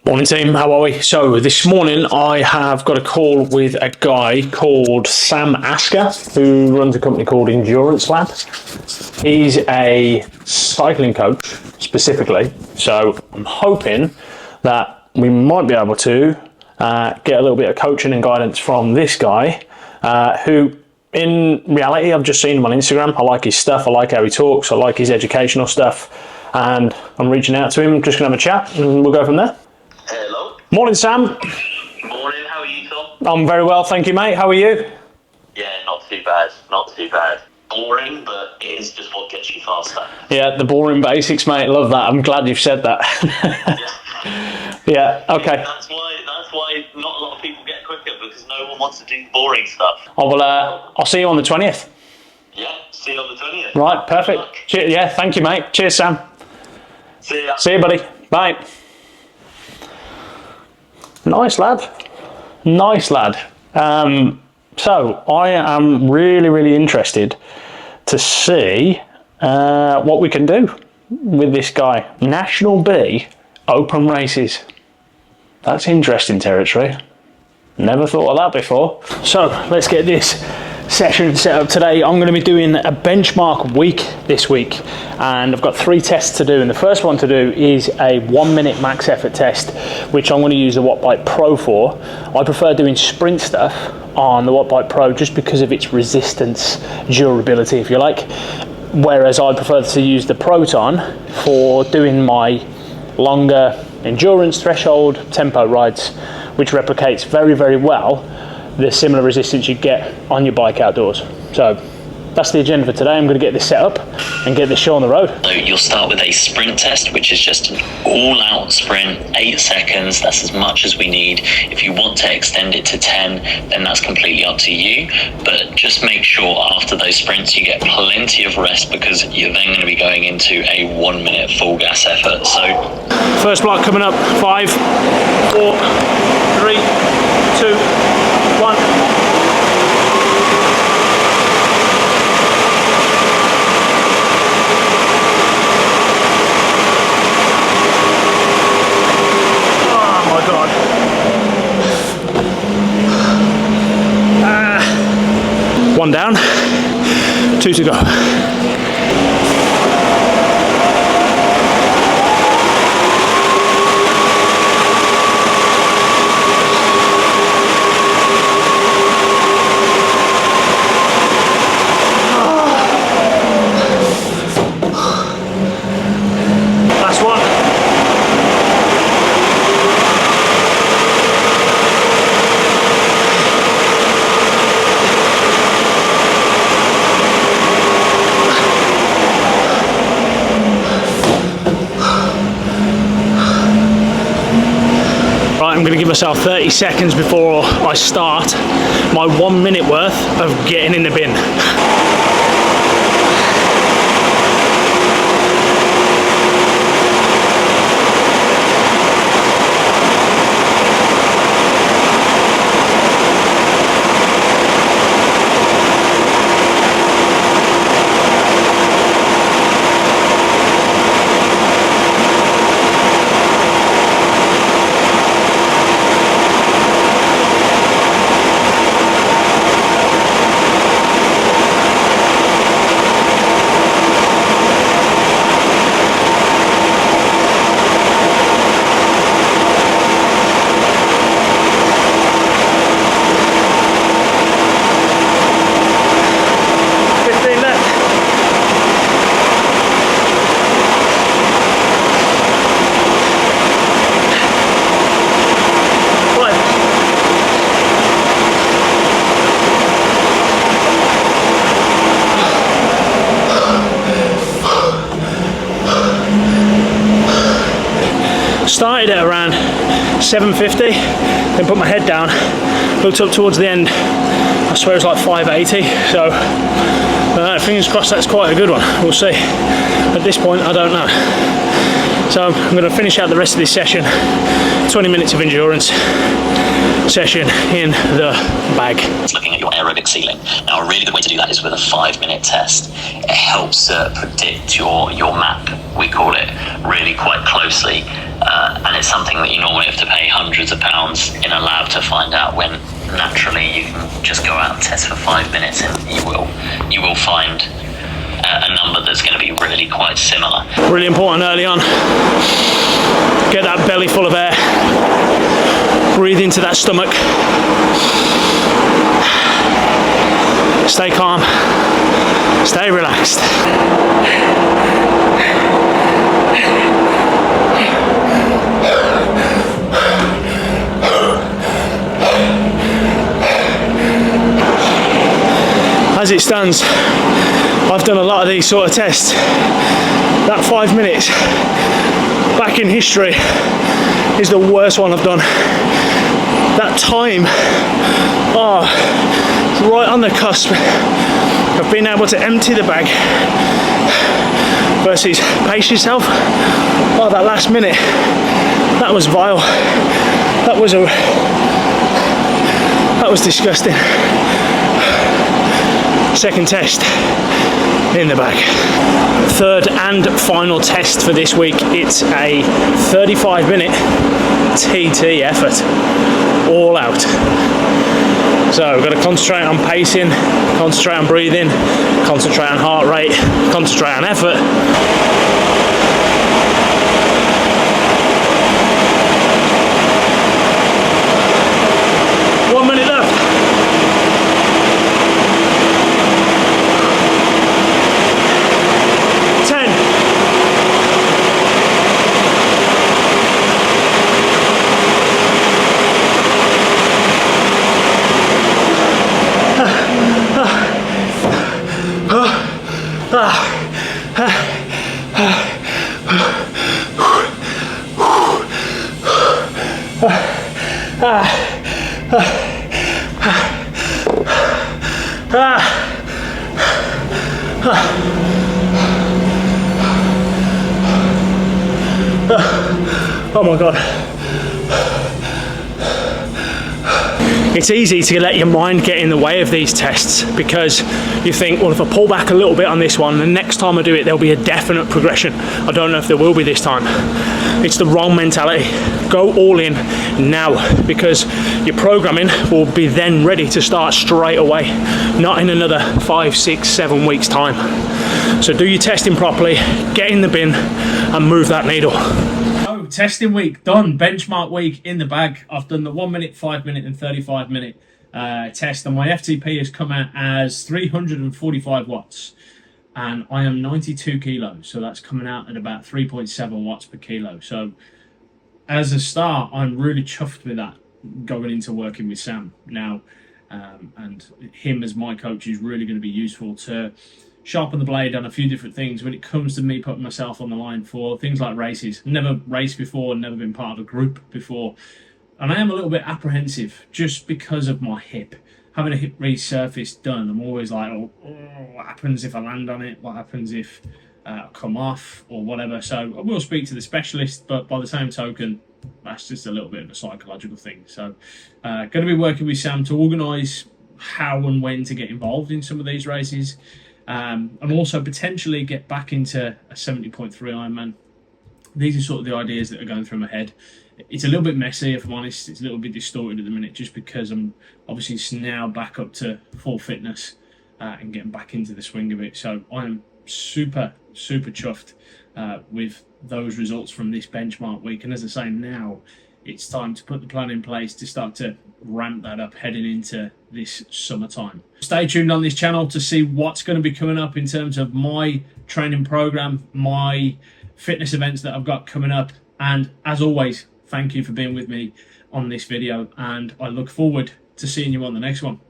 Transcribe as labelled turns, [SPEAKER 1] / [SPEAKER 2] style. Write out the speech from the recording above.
[SPEAKER 1] Morning team, how are we? So this morning I have got a call with a guy called Sam Asker who runs a company called Endurance Lab. He's a cycling coach specifically, so I'm hoping that we might be able to get a little bit of coaching and guidance from this guy who in reality I've just seen him on Instagram. I like his stuff, I like how he talks, I like his educational stuff, and I'm reaching out to him, just gonna have a chat and we'll go from there.
[SPEAKER 2] Hello.
[SPEAKER 1] Morning, Sam.
[SPEAKER 2] Morning, how are you, Tom?
[SPEAKER 1] I'm very well, thank you, mate. How are you?
[SPEAKER 2] Yeah, not too bad, not too bad. Boring, but it is just what gets you faster.
[SPEAKER 1] Yeah, the boring basics, mate. Love that. I'm glad you've said that. Yeah, okay.
[SPEAKER 2] That's why not a lot of people get quicker, because no one wants to do the boring stuff.
[SPEAKER 1] I'll see you on the 20th.
[SPEAKER 2] Yeah, see you on the 20th.
[SPEAKER 1] Right, perfect. Yeah, thank you, mate. Cheers, Sam.
[SPEAKER 2] See ya.
[SPEAKER 1] See you, buddy. Bye. Nice lad. Nice lad. So I am really interested to see what we can do with this guy. National B open races. That's interesting territory. Never thought of that before. So let's get this session set up today. I'm going to be doing a benchmark week this week, and I've got 3 tests to do, and the first one to do is a 1 minute max effort test, which I'm going to use the Wattbike Pro for. I prefer doing sprint stuff on the Wattbike Pro just because of its resistance, durability if you like, whereas I prefer to use the Proton for doing my longer endurance threshold tempo rides, which replicates very well the similar resistance you get on your bike outdoors. So that's the agenda for today. I'm going to get this set up and get this show on the road.
[SPEAKER 3] So you'll start with a sprint test, which is just an all-out sprint, 8 seconds. That's as much as we need. If you want to extend it to 10, then that's completely up to you. But just make sure after those sprints you get plenty of rest, because you're then going to be going into a 1 minute full gas effort. So
[SPEAKER 1] first block coming up. 5, 4, 3, 2, 1. One down, 2 to go. Last one. I'm going to give myself 30 seconds before I start my 1 minute worth of getting in the bin. Started at around 750, then put my head down, looked up towards the end, I swear it was like 580, so fingers crossed that's quite a good one. We'll see. At this point I don't know. So I'm going to finish out the rest of this session, 20 minutes of endurance, session in the bag.
[SPEAKER 3] It's looking at your aerobic ceiling. Now, a really good way to do that is with a 5-minute test. It helps predict your map, we call it, really quite closely. And it's something that you normally have to pay hundreds of pounds in a lab to find out, when naturally you can just go out and test for 5 minutes and you will find a number that's going to be really quite similar.
[SPEAKER 1] Really important early on. Get that belly full of air. Breathe into that stomach. Stay calm. Stay relaxed. As it stands, I've done a lot of these sort of tests. That 5 minutes back in history is the worst one I've done. That time, right on the cusp of being able to empty the bag versus pace yourself. That last minute, that was vile. That was disgusting. Second test in the bag. Third and final test for this week. It's a 35-minute TT effort, all out. So we've got to concentrate on pacing, concentrate on breathing, concentrate on heart rate, concentrate on effort. Oh my God. It's easy to let your mind get in the way of these tests because you think, well, if I pull back a little bit on this one, the next time I do it, there'll be a definite progression. I don't know if there will be this time. It's the wrong mentality. Go all in now, because your programming will be then ready to start straight away, not in another 5, 6, 7 weeks time. So do your testing properly, get in the bin and move that needle. So testing week done, benchmark week in the bag. I've done the 1 minute, 5 minute and 35 minute test, and my FTP has come out as 345 watts. And I am 92 kilos, so that's coming out at about 3.7 watts per kilo. So as a start, I'm really chuffed with that going into working with Sam now. And him as my coach is really going to be useful to sharpen the blade on a few different things when it comes to me putting myself on the line for things like races. Never raced before, never been part of a group before. And I am a little bit apprehensive just because of my hip. Having a hip resurface done, I'm always like, oh, what happens if I land on it? What happens if I come off or whatever? So I will speak to the specialist, but by the same token, that's just a little bit of a psychological thing. So going to be working with Sam to organise how and when to get involved in some of these races, and also potentially get back into a 70.3 Ironman. These are sort of the ideas that are going through my head. It's a little bit messy, if I'm honest. It's a little bit distorted at the minute just because I'm obviously now back up to full fitness and getting back into the swing of it. So I'm super, super chuffed with those results from this benchmark week. And as I say, now it's time to put the plan in place to start to ramp that up heading into this summertime. Stay tuned on this channel to see what's going to be coming up in terms of my training program, my fitness events that I've got coming up. And as always, thank you for being with me on this video, and I look forward to seeing you on the next one.